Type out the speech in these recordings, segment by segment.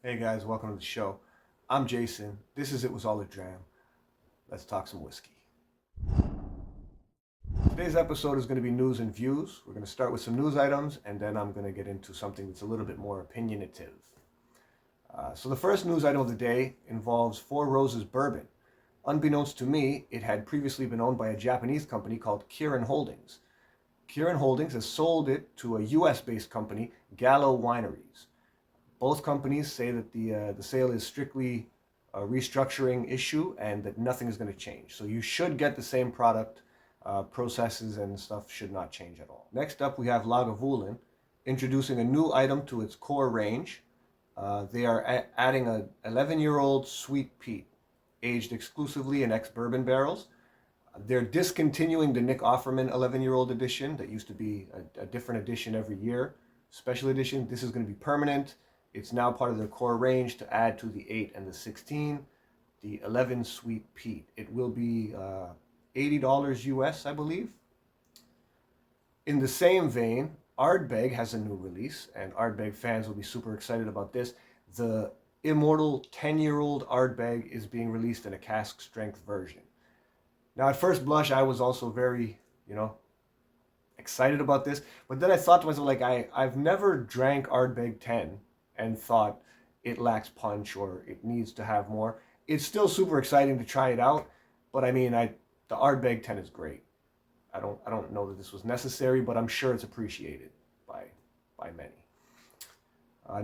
Hey guys, welcome to the show. I'm Jason. This is It Was All a Dram. Let's talk some whiskey. Today's episode is going to be news and views. We're going to start with some news items and then I'm going to get into something that's a little bit more opinionative. So the first news item of the day involves Four Roses Bourbon. Unbeknownst to me, it had previously been owned by a Japanese company called Kirin Holdings. Kirin Holdings has sold it to a US-based company, Gallo Wineries. Both companies say that the sale is strictly a restructuring issue and that nothing is going to change. So you should get the same product. Processes and stuff should not change at all. Next up, we have Lagavulin introducing a new item to its core range. They are adding an 11-year-old sweet peat, aged exclusively in ex-bourbon barrels. They're discontinuing the Nick Offerman 11-year-old edition that used to be a different edition every year. Special edition. This is going to be permanent. It's now part of their core range to add to the 8 and the 16, the 11 sweet peat. It will be $80 US, I believe. In the same vein, Ardbeg has a new release, and Ardbeg fans will be super excited about this. The immortal 10-year-old Ardbeg is being released in a cask strength version. Now, at first blush, I was also very, excited about this, but then I thought to myself, I've never drank Ardbeg 10 and thought it lacks punch or it needs to have more. It's still super exciting to try it out, but I mean, the Ardbeg 10 is great. I don't know that this was necessary, but I'm sure it's appreciated by many.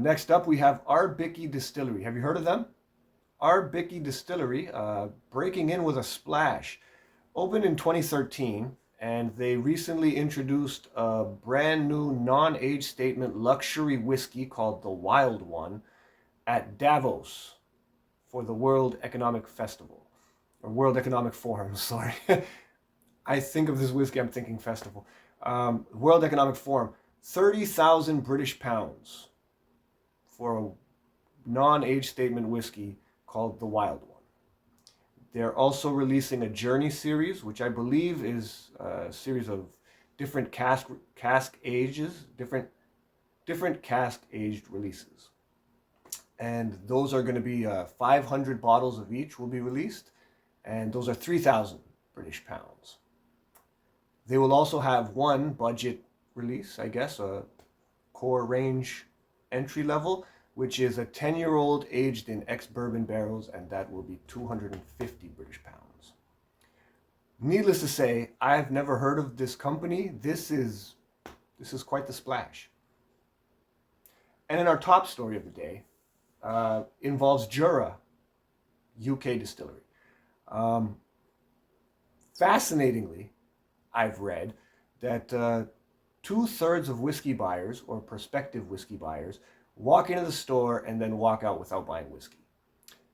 Next up, we have Whisky Distillery. Have you heard of them? Whisky Distillery, breaking in with a splash. Opened in 2013, and they recently introduced a brand new non-age statement luxury whiskey called the Wild One at Davos for the World Economic Festival. Or World Economic Forum, sorry. I think of this whiskey, I'm thinking festival. World Economic Forum, 30,000 British pounds for a non-age statement whiskey called the Wild One. They're also releasing a Journey series, which I believe is a series of different cask ages, different cask aged releases. And those are going to be 500 bottles of each will be released. And those are 3,000 British pounds. They will also have one budget release, I guess, a core range entry level, which is a 10-year-old aged in ex-bourbon barrels, and that will be 250 British pounds. Needless to say, I've never heard of this company. This is quite the splash. And in our top story of the day, involves Jura, UK distillery. Fascinatingly, I've read that 2/3 of whiskey buyers or prospective whiskey buyers walk into the store and then walk out without buying whiskey.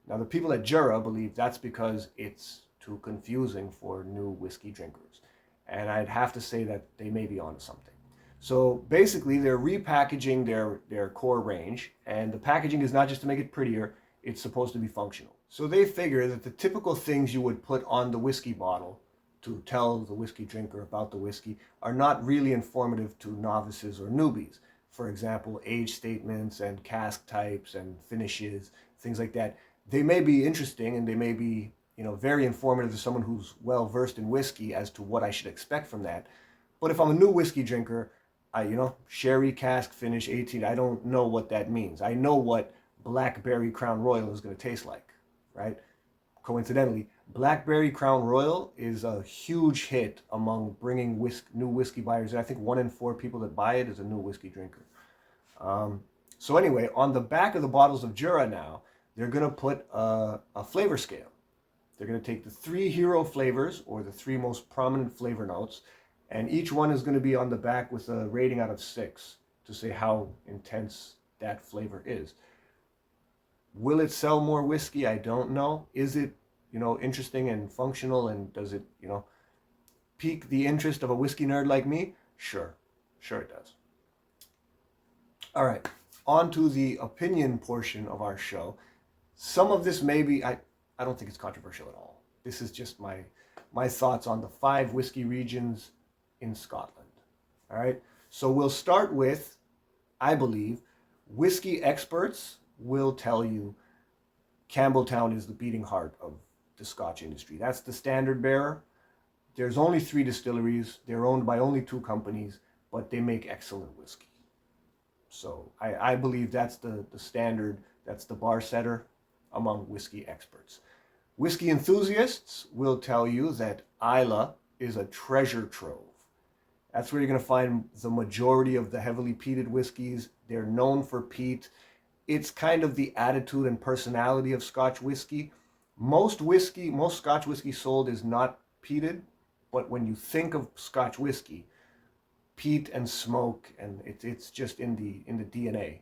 Now, the people at Jura believe that's because it's too confusing for new whiskey drinkers. And I'd have to say that they may be onto something. So basically, they're repackaging their core range, and the packaging is not just to make it prettier, it's supposed to be functional. So they figure that the typical things you would put on the whiskey bottle to tell the whiskey drinker about the whiskey are not really informative to novices or newbies. For example, age statements and cask types and finishes, things like that. They may be interesting and they may be, very informative to someone who's well versed in whiskey as to what I should expect from that. But if I'm a new whiskey drinker, sherry cask finish 18, I don't know what that means. I know what Blackberry Crown Royal is going to taste like, right? Coincidentally, Blackberry Crown Royal is a huge hit among bringing new whiskey buyers. And I think 1 in 4 people that buy it is a new whiskey drinker. So anyway, on the back of the bottles of Jura now, they're going to put a flavor scale. They're going to take the 3 hero flavors, or the 3 most prominent flavor notes, and each one is going to be on the back with a rating out of 6 to say how intense that flavor is. Will it sell more whiskey? I don't know. Is it, interesting and functional, and does it, pique the interest of a whiskey nerd like me? Sure it does. All right, on to the opinion portion of our show. Some of this may be, I don't think it's controversial at all. This is just my thoughts on the 5 whiskey regions in Scotland. All right, so we'll start with, I believe, whiskey experts will tell you Campbelltown is the beating heart of the Scotch industry. That's the standard bearer. There's only 3 distilleries. They're owned by only 2 companies, but they make excellent whiskey. So I believe that's the standard, that's the bar setter among whiskey experts. Whiskey enthusiasts will tell you that Islay is a treasure trove. That's where you're going to find the majority of the heavily peated whiskeys. They're known for peat. It's kind of the attitude and personality of Scotch whiskey. Most Scotch whiskey sold is not peated, but when you think of Scotch whiskey, peat and smoke, and it's just in the DNA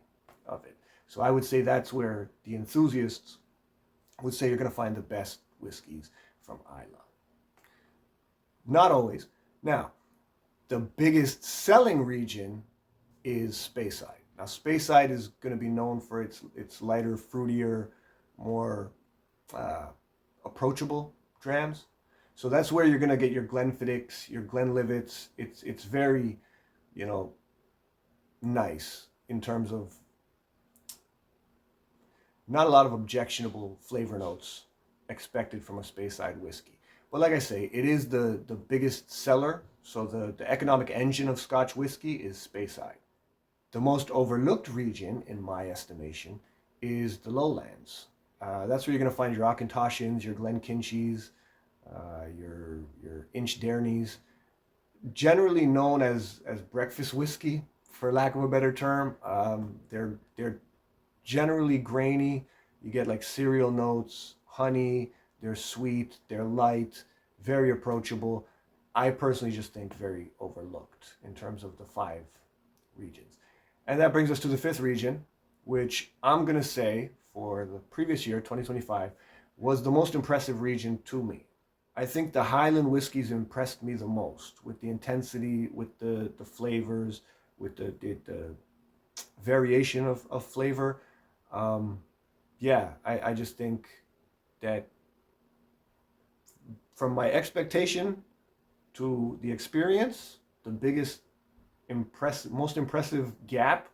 of it. So I would say that's where the enthusiasts would say you're going to find the best whiskeys from Islay. Not always. Now, the biggest selling region is Speyside. Now, Speyside is going to be known for its lighter, fruitier, more approachable drams. So that's where you're going to get your Glenfiddichs, your Glenlivets. It's very, nice in terms of not a lot of objectionable flavor notes expected from a Speyside whiskey. But like I say, it is the biggest seller. So the economic engine of Scotch whiskey is Speyside. The most overlooked region, in my estimation, is the lowlands. That's where you're going to find your Auchentoshan's, your Glenkinchis, your Inchdairneys, generally known as breakfast whiskey, for lack of a better term. They're generally grainy. You get like cereal notes, honey. They're sweet. They're light, very approachable. I personally just think very overlooked in terms of the 5 regions. And that brings us to the 5th region, which I'm going to say for the previous year, 2025, was the most impressive region to me. I think the Highland whiskies impressed me the most with the intensity, with the flavors, with the variation of flavor. I just think that from my expectation to the experience, the biggest most impressive gap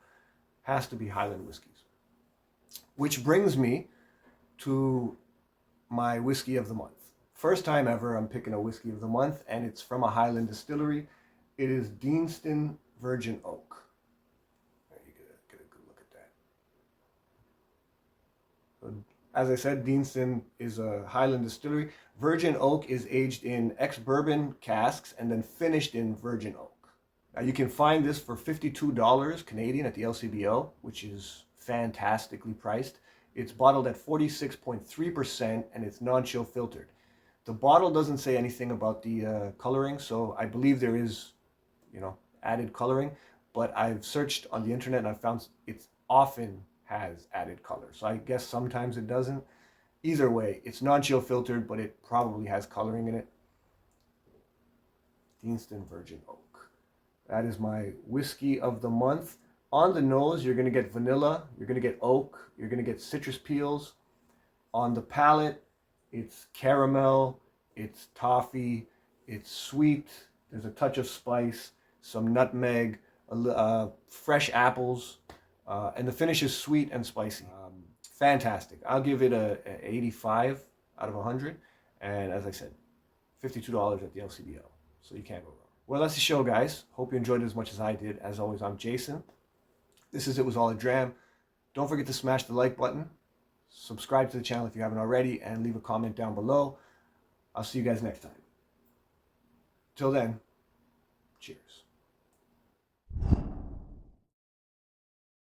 has to be Highland whiskies. Which brings me to my whiskey of the month. First time ever I'm picking a whiskey of the month, and it's from a Highland distillery. It is Deanston Virgin Oak. There you get a good look at that. As I said, Deanston is a Highland distillery. Virgin Oak is aged in ex-bourbon casks and then finished in virgin oak. Now you can find this for $52 Canadian at the LCBO, which is fantastically priced. It's bottled at 46.3% and it's non-chill filtered. The bottle doesn't say anything about the coloring, so I believe there is, added coloring, but I've searched on the internet and I've found it often has added color. So I guess sometimes it doesn't. Either way, it's non-chill filtered, but it probably has coloring in it. Deanston Virgin Oak. That is my whiskey of the month. On the nose, you're going to get vanilla, you're going to get oak, you're going to get citrus peels. On the palate, it's caramel, it's toffee, it's sweet, there's a touch of spice, some nutmeg, fresh apples, and the finish is sweet and spicy. Fantastic. I'll give it a 85 out of 100. And as I said, $52 at the LCBO. So you can't go wrong. Well, that's the show, guys. Hope you enjoyed it as much as I did. As always, I'm Jason. This is It Was All a Dram. Don't forget to smash the like button. Subscribe to the channel if you haven't already. And leave a comment down below. I'll see you guys next time. Till then, cheers.